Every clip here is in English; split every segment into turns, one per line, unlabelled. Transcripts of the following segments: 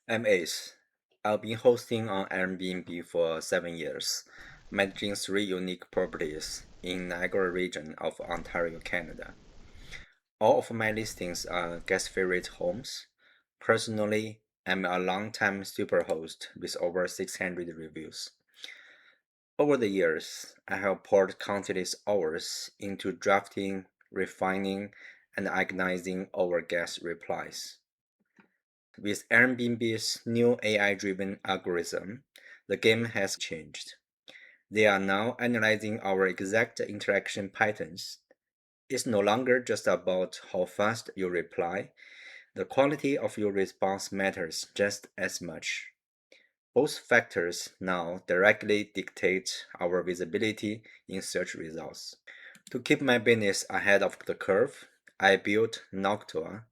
I'm Ace. I've been hosting on Airbnb for 7 years, managing three unique properties in Niagara region of Ontario, Canada. All of my listings are guest favorite homes. Personally, I'm a long-time superhost with over 600 reviews. Over the years, I have poured countless hours into drafting, refining, and agonizing over guest replies. With Airbnb's new AI-driven algorithm, the game has changed. They are now analyzing our exact interaction patterns. It's no longer just about how fast you reply, the quality of your response matters just as much. Both factors now directly dictate our visibility in search results. To keep my business ahead of the curve, I built Noctua,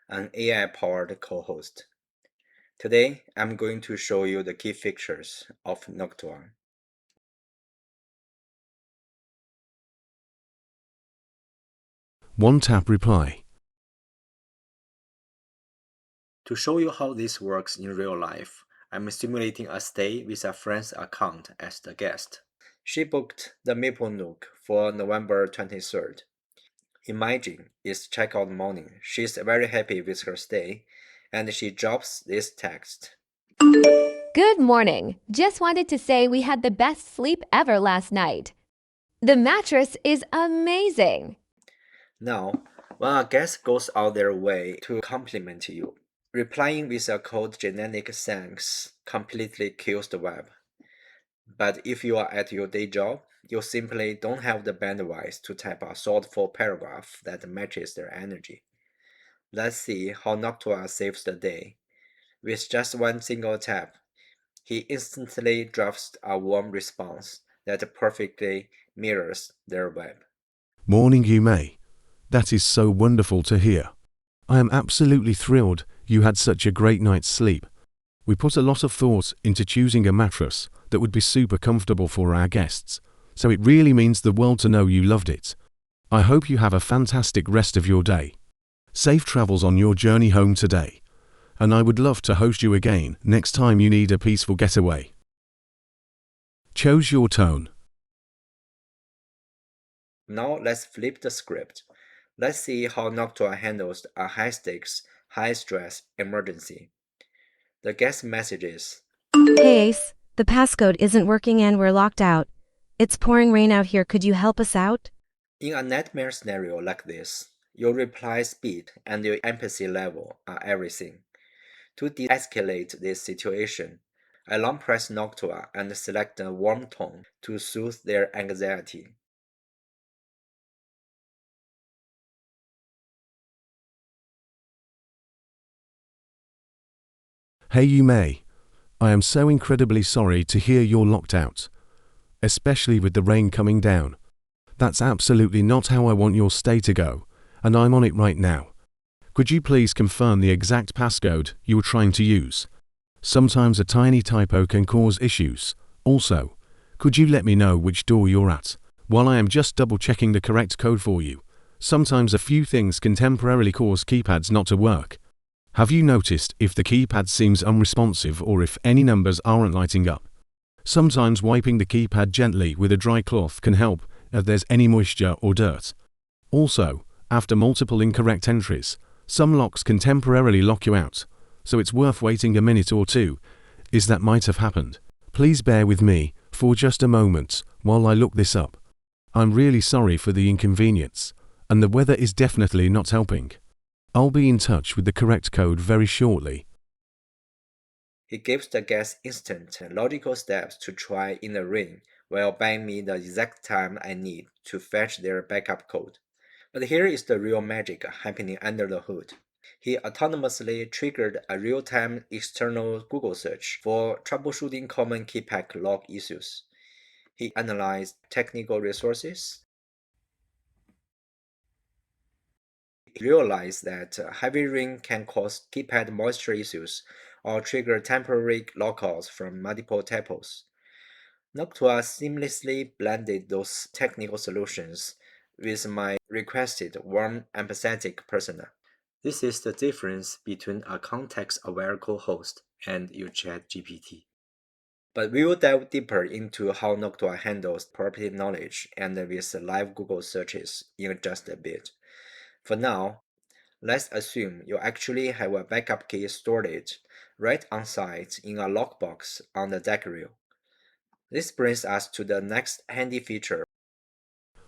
an AI powered co host. Today, I'm going to show you the key features of Noctua.
One tap reply.
To show you how this works in real life, I'm simulating a stay with a friend's account as the guest. She booked the Maple Nook for November 23rd. Imagine it's checkout morning. She's very happy with her stay, and she drops this text.
Good morning. Just wanted to say we had the best sleep ever last night. The mattress is amazing.
Now, when a guest goes out their way to compliment you, replying with a cold generic thanks completely kills the vibe. But if you are at your day job, you simply don't have the bandwidth to type a thoughtful paragraph that matches their energy. Let's see how Noctua saves the day. With just one single tap, he instantly drafts a warm response that perfectly mirrors their vibe.
Morning, you may. That is so wonderful to hear. I am absolutely thrilled you had such a great night's sleep. We put a lot of thought into choosing a mattress that would be super comfortable for our guests, so it really means the world to know you loved it. I hope you have a fantastic rest of your day. Safe travels on your journey home today, and I would love to host you again next time you need a peaceful getaway. Chose your tone.
Now let's flip the script. Let's see how Noctua handles a high stakes, high stress emergency. The guest messages.
Hey Ace, the passcode isn't working and we're locked out. It's pouring rain out here, could you help us out?
In a nightmare scenario like this, your reply speed and your empathy level are everything. To de-escalate this situation, I long press Noctua and select a warm tone to soothe their anxiety.
Hey, you may. I am so incredibly sorry to hear you're locked out, especially with the rain coming down. That's absolutely not how I want your stay to go, and I'm on it right now. Could you please confirm the exact passcode you were trying to use? Sometimes a tiny typo can cause issues. Also, could you let me know which door you're at, while I am just double checking the correct code for you? Sometimes a few things can temporarily cause keypads not to work. Have you noticed if the keypad seems unresponsive or if any numbers aren't lighting up? Sometimes wiping the keypad gently with a dry cloth can help if there's any moisture or dirt. Also, after multiple incorrect entries, some locks can temporarily lock you out, so it's worth waiting a minute or two, as that might have happened. Please bear with me for just a moment while I look this up. I'm really sorry for the inconvenience, and the weather is definitely not helping. I'll be in touch with the correct code very shortly.
He gives the guest instant, logical steps to try in the rain while buying me the exact time I need to fetch their backup code. But here is the real magic happening under the hood. He autonomously triggered a real-time external Google search for troubleshooting common keypad log issues. He analyzed technical resources, realized that heavy rain can cause keypad moisture issues or trigger temporary lockouts from multiple typos. Noctua seamlessly blended those technical solutions with my requested warm, empathetic persona. This is the difference between a context-aware co-host and your chat GPT. But we will dive deeper into how Noctua handles property knowledge and with live Google searches in just a bit. For now, let's assume you actually have a backup key stored right on site in a lockbox on the deck rail. This brings us to the next handy feature.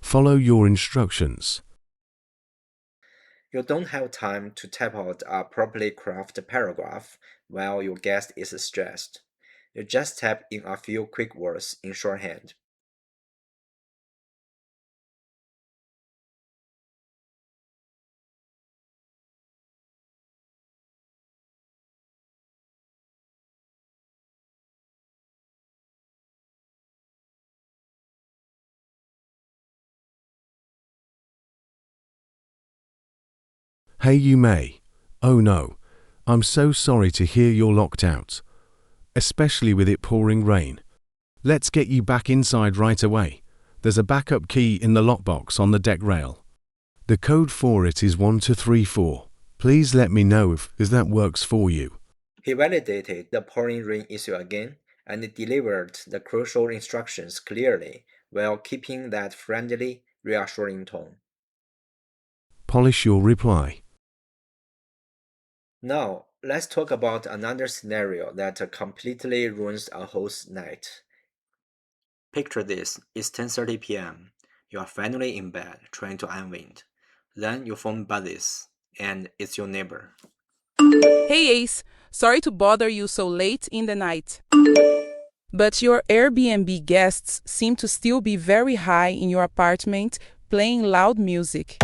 Follow your instructions.
You don't have time to type out a properly crafted paragraph while your guest is stressed. You just type in a few quick words in shorthand.
Hey, you may. Oh no, I'm so sorry to hear you're locked out, especially with it pouring rain. Let's get you back inside right away. There's a backup key in the lockbox on the deck rail. The code for it is 1234. Please let me know if that works for you.
He validated the pouring rain issue again and delivered the crucial instructions clearly while keeping that friendly, reassuring tone.
Polish your reply.
Now, let's talk about another scenario that completely ruins a host's night. Picture this, it's 10:30 p.m. You are finally in bed trying to unwind. Then your phone buzzes, and it's your neighbor.
Hey Ace, sorry to bother you so late in the night. But your Airbnb guests seem to still be very high in your apartment playing loud music.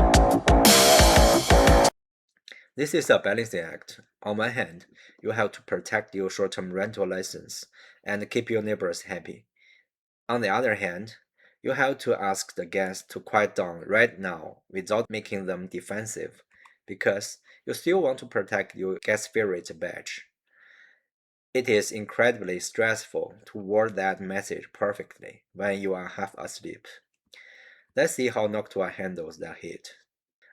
This is a balancing act. On one hand, you have to protect your short-term rental license and keep your neighbors happy. On the other hand, you have to ask the guests to quiet down right now without making them defensive, because you still want to protect your guest favorite badge. It is incredibly stressful to word that message perfectly when you are half asleep. Let's see how Noctua handles that heat.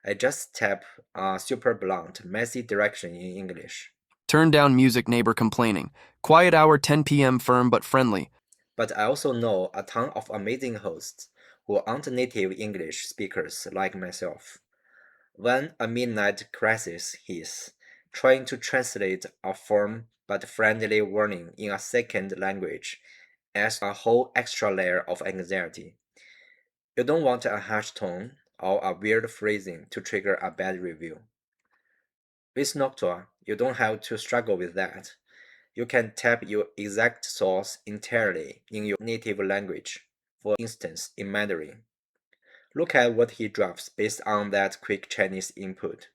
I just tap a super blunt, messy direction in English.
Turn down music, neighbor complaining. Quiet hour, 10 p.m. firm but friendly.
But I also know a ton of amazing hosts who aren't native English speakers like myself. When a midnight crisis hits, trying to translate a firm but friendly warning in a second language adds a whole extra layer of anxiety. You don't want a harsh tone or a weird phrasing to trigger a bad review. With Noctua, you don't have to struggle with that. You can type your exact source entirely in your native language, for instance, in Mandarin. Look at what he drops based on that quick Chinese input.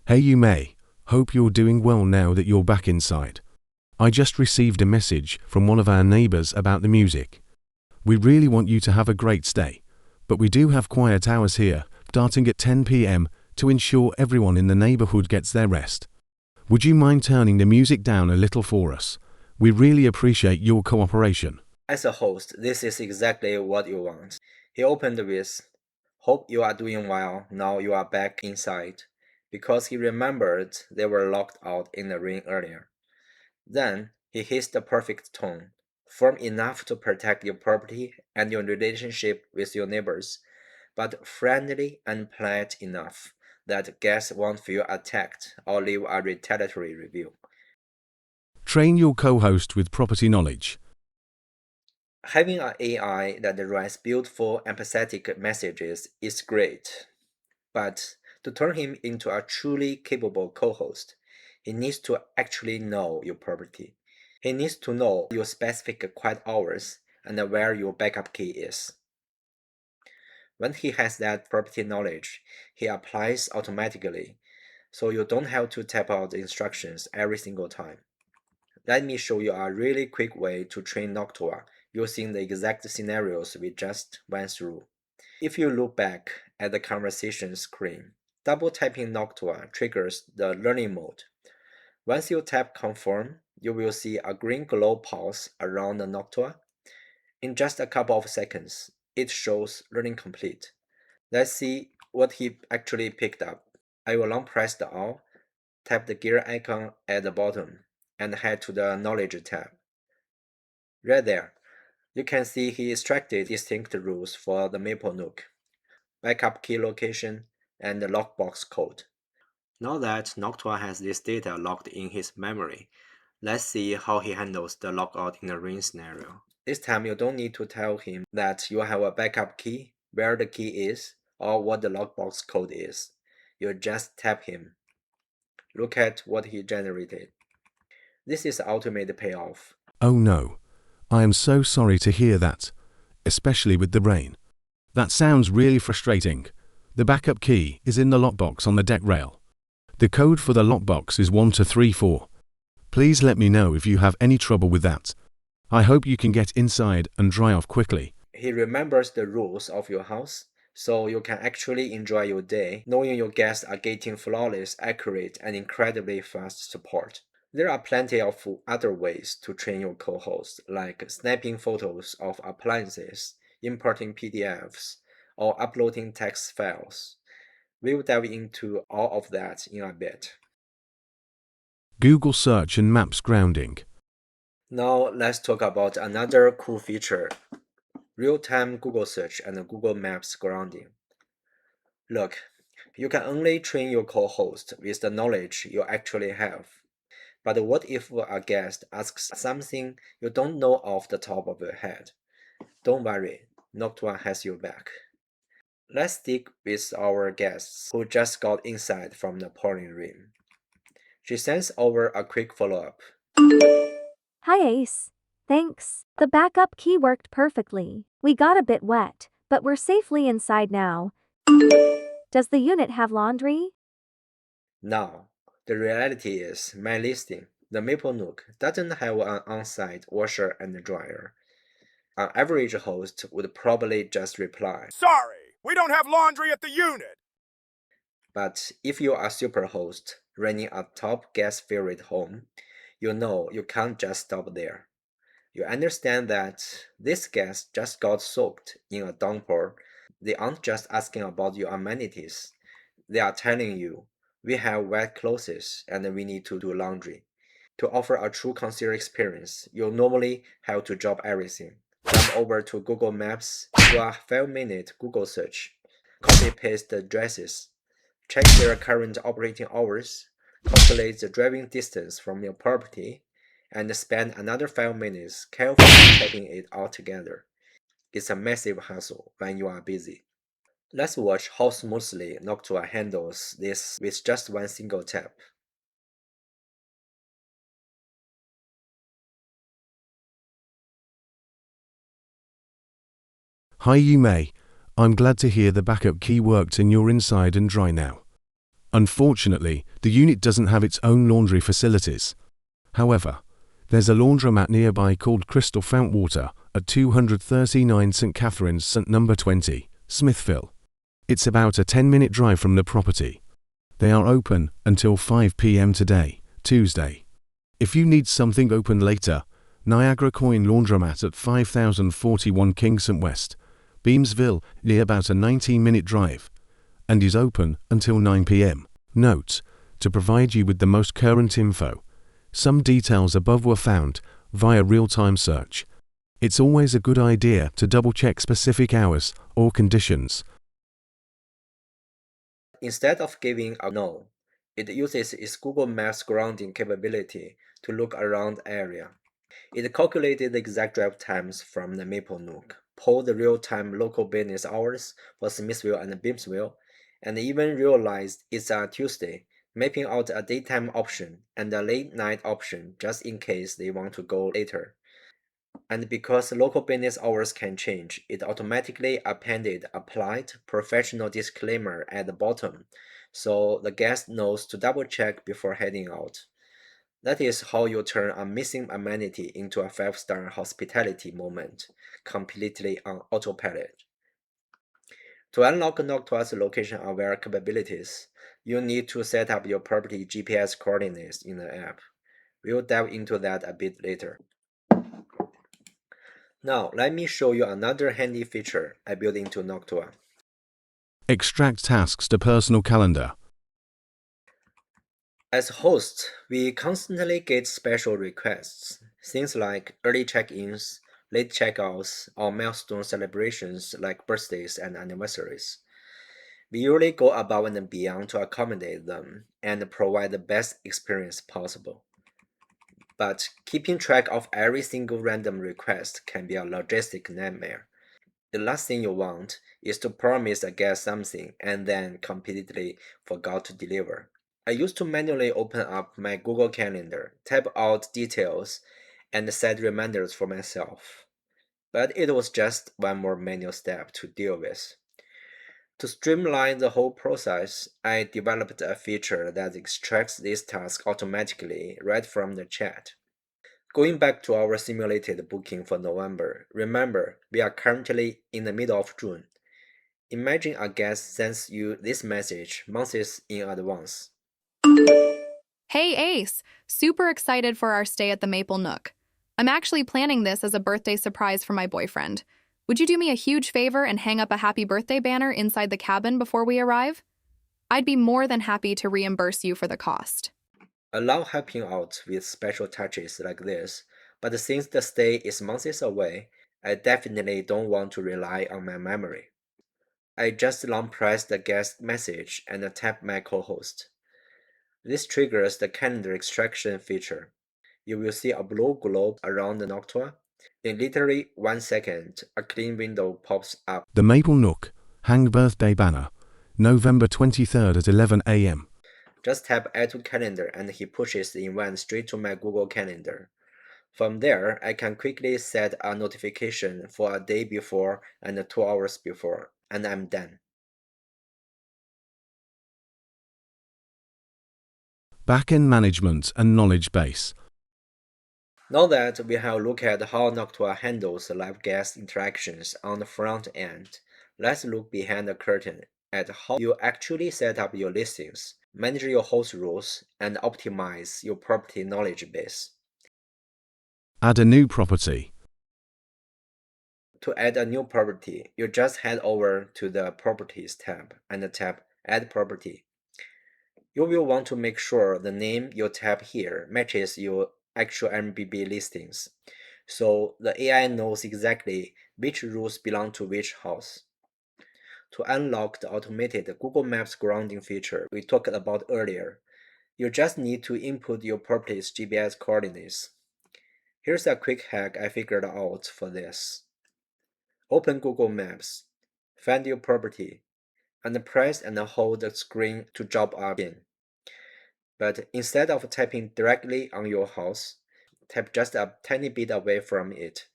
Hey, you may. Hope you're doing well now that you're back inside. I just received a message from one of our neighbors about the music. We really want you to have a great stay, but we do have quiet hours here, starting at 10 p.m. to ensure everyone in the neighborhood gets their rest. Would you mind turning the music down a little for us? We really appreciate your cooperation.
As a host, this is exactly what you want. He opened with, "Hope you are doing well now you are back inside," because he remembered they were locked out in the rain earlier. Then he hits the perfect tone, firm enough to protect your property and your relationship with your neighbors, but friendly and polite enough that guests won't feel attacked or leave a retaliatory review.
Train your co-host with property knowledge.
Having an AI that writes beautiful, empathetic messages is great, but to turn him into a truly capable co-host, he needs to actually know your property. He needs to know your specific quiet hours and where your backup key is. When he has that property knowledge, he applies automatically, so you don't have to type out the instructions every single time. Let me show you a really quick way to train Noctua using the exact scenarios we just went through. If you look back at the conversation screen, double tapping Noctua triggers the learning mode. Once you tap confirm, you will see a green glow pulse around the Noctua. In just a couple of seconds, it shows learning complete. Let's see what he actually picked up. I will long press the Alt, tap the gear icon at the bottom, and head to the Knowledge tab. Right there, you can see he extracted distinct rules for the MapleNook, backup key location, and the lockbox code. Now that Noctua has this data logged in his memory, let's see how he handles the logout in a rain scenario. This time you don't need to tell him that you have a backup key, where the key is, or what the lockbox code is. You just tap him. Look at what he generated. This is the ultimate payoff.
Oh no. I am so sorry to hear that, especially with the rain. That sounds really frustrating. The backup key is in the lockbox on the deck rail. The code for the lockbox is 1234. Please let me know if you have any trouble with that. I hope you can get inside and dry off quickly.
He remembers the rules of your house, so you can actually enjoy your day knowing your guests are getting flawless, accurate, and incredibly fast support. There are plenty of other ways to train your co-host, like snapping photos of appliances, importing PDFs, or uploading text files. We'll dive into all of that in a bit.
Google search and maps grounding.
Now let's talk about another cool feature, real-time Google search and Google Maps grounding. Look, you can only train your co-host with the knowledge you actually have. But what if a guest asks something you don't know off the top of your head? Don't worry, Noctua has your back. Let's stick with our guest who just got inside from the pouring rain. She sends over a quick follow-up.
Hi Ace. Thanks. The backup key worked perfectly. We got a bit wet, but we're safely inside now. Does the unit have laundry?
Now, the reality is, my listing, the MapleNook, doesn't have an on-site washer and dryer. An average host would probably just reply,
"Sorry, we don't have laundry at the unit."
but if you are a superhost running a top guest favorite home, you know you can't just stop there. You understand that this guest just got soaked in a downpour. They aren't just asking about your amenities. They are telling you, we have wet clothes and we need to do laundry. To offer a true concierge experience, you'll normally have to drop everything. Jump over to Google Maps, do a 5-minute Google search, copy-paste the addresses, check their current operating hours, calculate the driving distance from your property, and spend another 5 minutes carefully typing it all together. It's a massive hassle when you are busy. Let's watch how smoothly Noctua handles this with just one single tap.
Hi Yume. I'm glad to hear the backup key worked and you're inside and dry now. Unfortunately, the unit doesn't have its own laundry facilities. However, there's a laundromat nearby called Crystal Fountainwater at 239 St. Catherine's St. Number 20, Smithville. It's about a 10-minute drive from the property. They are open until 5 p.m. today, Tuesday. If you need something open later, Niagara Coin Laundromat at 5041 Kingston West, Beamsville, near about a 19-minute drive, and is open until 9 p.m. Note, to provide you with the most current info, some details above were found via real-time search. It's always a good idea to double-check specific hours or conditions.
Instead of giving a no, it uses its Google Maps grounding capability to look around the area. It calculated the exact drive times from the MapleNook, pulled the real-time local business hours for Smithville and Beamsville, and even realized it's a Tuesday, mapping out a daytime option and a late night option just in case they want to go later. And because local business hours can change, it automatically appended a polite, professional disclaimer at the bottom, so the guest knows to double check before heading out. That is how you turn a missing amenity into a 5-star hospitality moment, completely on autopilot. To unlock Noctua's location-aware capabilities, you need to set up your property GPS coordinates in the app. We'll dive into that a bit later. Now, let me show you another handy feature I built into Noctua.
Extract tasks to personal calendar.
As hosts, we constantly get special requests, things like early check-ins, late checkouts, or milestone celebrations like birthdays and anniversaries. We usually go above and beyond to accommodate them and provide the best experience possible. But keeping track of every single random request can be a logistic nightmare. The last thing you want is to promise a guest something and then completely forgot to deliver. I used to manually open up my Google Calendar, type out details, and set reminders for myself. But it was just one more manual step to deal with. To streamline the whole process, I developed a feature that extracts these tasks automatically right from the chat. Going back to our simulated booking for November, remember we are currently in the middle of June. Imagine a guest sends you this message months in advance.
Hey Ace, super excited for our stay at the Maple Nook. I'm actually planning this as a birthday surprise for my boyfriend. Would you do me a huge favor and hang up a happy birthday banner inside the cabin before we arrive? I'd be more than happy to reimburse you for the cost.
I love helping out with special touches like this, but since the stay is months away, I definitely don't want to rely on my memory. I just long press the guest message and tap my co-host. This triggers the calendar extraction feature. You will see a blue globe around the Noctua. In literally 1 second, a clean window pops up.
The Maple Nook, hang birthday banner, November 23rd at 11 a.m.
Just tap Add to Calendar and he pushes the event straight to my Google Calendar. From there, I can quickly set a notification for a day before and 2 hours before, and I'm done.
Backend management and knowledge base.
Now that we have looked at how Noctua handles live guest interactions on the front end, let's look behind the curtain at how you actually set up your listings, manage your host rules, and optimize your property knowledge base.
Add a new property.
To add a new property, you just head over to the Properties tab and tap Add Property. You will want to make sure the name you tap here matches your actual Airbnb listings, so the AI knows exactly which rules belong to which house. To unlock the automated Google Maps grounding feature we talked about earlier, you just need to input your property's GPS coordinates. Here's a quick hack I figured out for this. Open Google Maps, find your property, and press and hold the screen to drop a pin. But instead of tapping directly on your house, tap just a tiny bit away from it,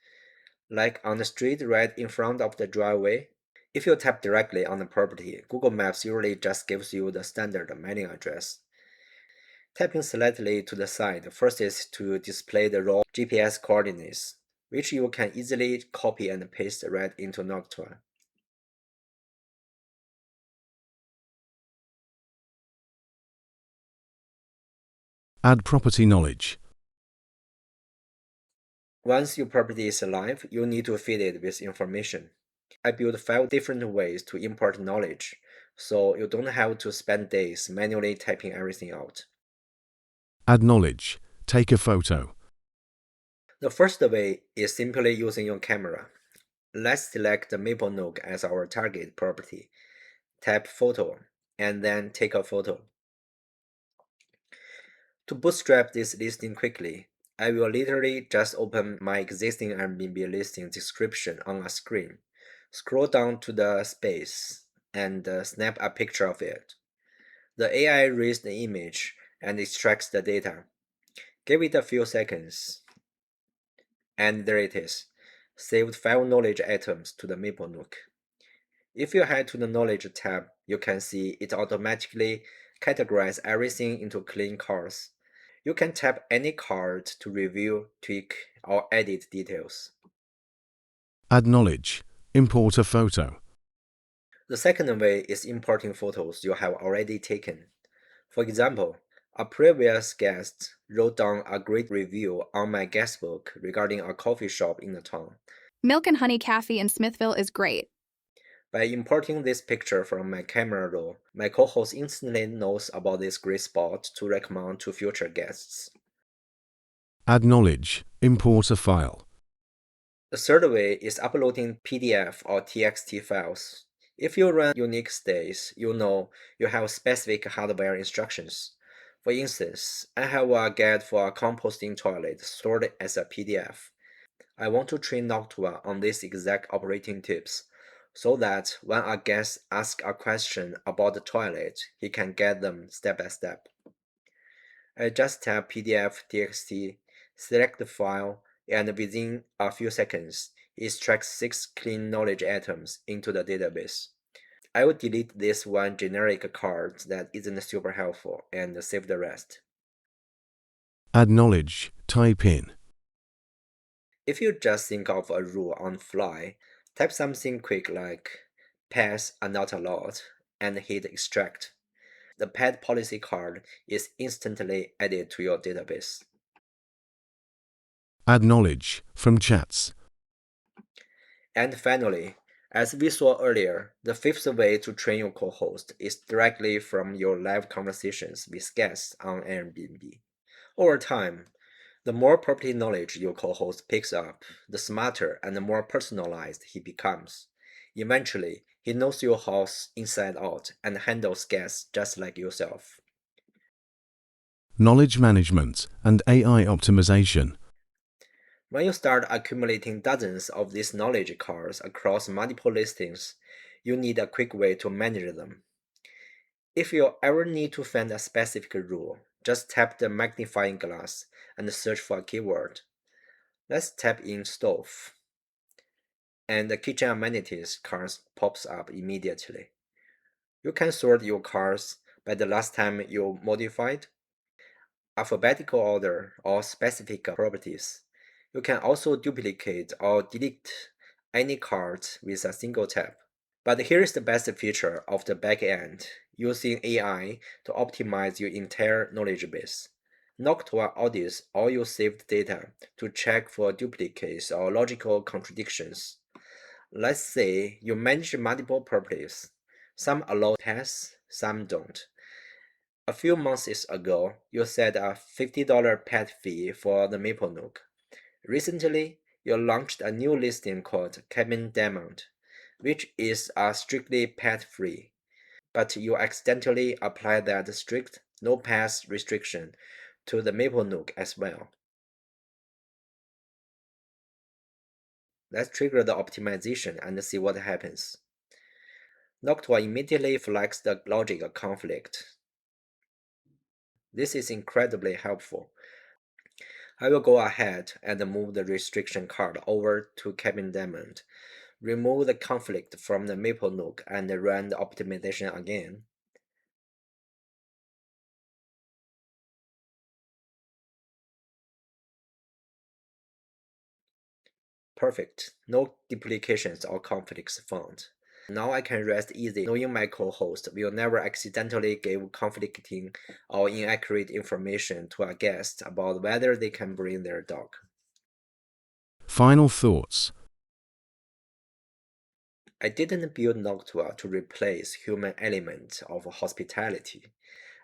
like on the street right in front of the driveway. If you tap directly on the property, Google Maps usually just gives you the standard mailing address. Tapping slightly to the side forces to display the raw GPS coordinates, which you can easily copy and paste right into Noctua.
Add property knowledge.
Once your property is live, you need to feed it with information. I built 5 different ways to import knowledge, so you don't have to spend days manually typing everything out.
Add knowledge. Take a photo.
The first way is simply using your camera. Let's select the Maple Nook as our target property. Tap Photo, and then take a photo. To bootstrap this listing quickly, I will literally just open my existing Airbnb listing description on a screen, scroll down to the space, and snap a picture of it. The AI reads the image and extracts the data. Give it a few seconds, and there it is, saved 5 knowledge items to the Maple Nook. If you head to the Knowledge tab, you can see it automatically categorizes everything into clean cards. You can tap any card to review, tweak, or edit details.
Add knowledge. Import a photo.
The second way is importing photos you have already taken. For example, a previous guest wrote down a great review on my guestbook regarding a coffee shop in the town.
Milk and Honey Cafe in Smithville is great.
By importing this picture from my camera roll, my co-host instantly knows about this great spot to recommend to future guests.
Acknowledge. Import a file.
The third way is uploading PDF or TXT files. If you run unique states, you know you have specific hardware instructions. For instance, I have a guide for a composting toilet stored as a PDF. I want to train Noctua on these exact operating tips so that when a guest asks a question about the toilet, he can get them step by step. I just tap PDF TXT, select the file, and within a few seconds, it extracts 6 clean knowledge items into the database. I will delete this one generic card that isn't super helpful and save the rest.
Acknowledge. Type in.
If you just think of a rule on the fly, type something quick like pets are not allowed and hit extract. The pet policy card is instantly added to your database.
Acknowledge. From chats.
And finally, as we saw earlier, the fifth way to train your co-host is directly from your live conversations with guests on Airbnb. Over time, the more property knowledge your co-host picks up, the smarter and the more personalized he becomes. Eventually, he knows your house inside out and handles guests just like yourself.
Knowledge management and AI optimization.
When you start accumulating dozens of these knowledge cards across multiple listings, you need a quick way to manage them. If you ever need to find a specific rule, just tap the magnifying glass and search for a keyword. Let's tap in stove. And the kitchen amenities card pops up immediately. You can sort your cards by the last time you modified, alphabetical order, or specific properties. You can also duplicate or delete any card with a single tap. But here's the best feature of the backend, using AI to optimize your entire knowledge base. Noctua audits all your saved data to check for duplicates or logical contradictions. Let's say you manage multiple properties. Some allow pets, some don't. A few months ago, you set a $50 pet fee for the Maple Nook. Recently, you launched a new listing called Cabin Diamond, which is strictly pet-free, but you accidentally applied that strict no pets restriction to the Maple Nook as well. Let's trigger the optimization and see what happens. Noctua immediately flags the logic conflict. This is incredibly helpful. I will go ahead and move the restriction card over to Cabin Diamond, remove the conflict from the Maple Nook, and run the optimization again. Perfect. No duplications or conflicts found. Now I can rest easy knowing my co-host will never accidentally give conflicting or inaccurate information to a guest about whether they can bring their dog.
Final thoughts.
I didn't build Noctua to replace human element of hospitality.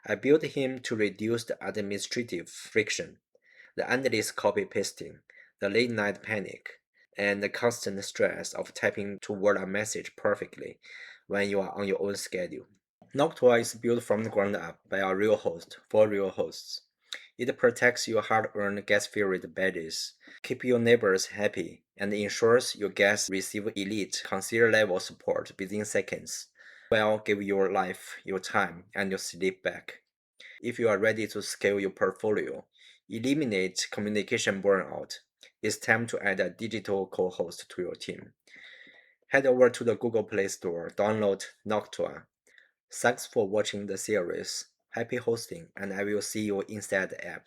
I built him to reduce the administrative friction, the endless copy-pasting, the late-night panic, and the constant stress of typing to word a message perfectly when you are on your own schedule. Noctua is built from the ground up by a real host for real hosts. It protects your hard-earned guest favorite badges, keeps your neighbors happy, and ensures your guests receive elite concierge-level support within seconds. Well, give your life, your time, and your sleep back. If you are ready to scale your portfolio, eliminate communication burnout, it's time to add a digital co-host to your team. Head over to the Google Play Store, download Noctua. Thanks for watching the series. Happy hosting, and I will see you inside the app.